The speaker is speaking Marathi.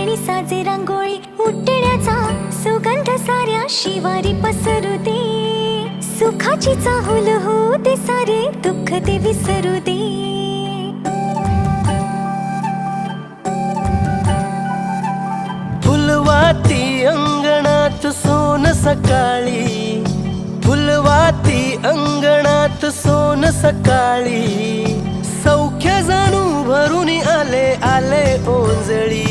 आली साजे रांगोळी, उठण्याचा सुगंध साऱ्या शिवारी पसरू दे. सुखाची चाहूल होऊ दे, सारे दुःख ते विसरू दे. फुलवाती अंगणात सोन सकाळी, फुलवाती अंगणात सोन सकाळी. सौख्य जाणू भरून आले आले ओंजळी.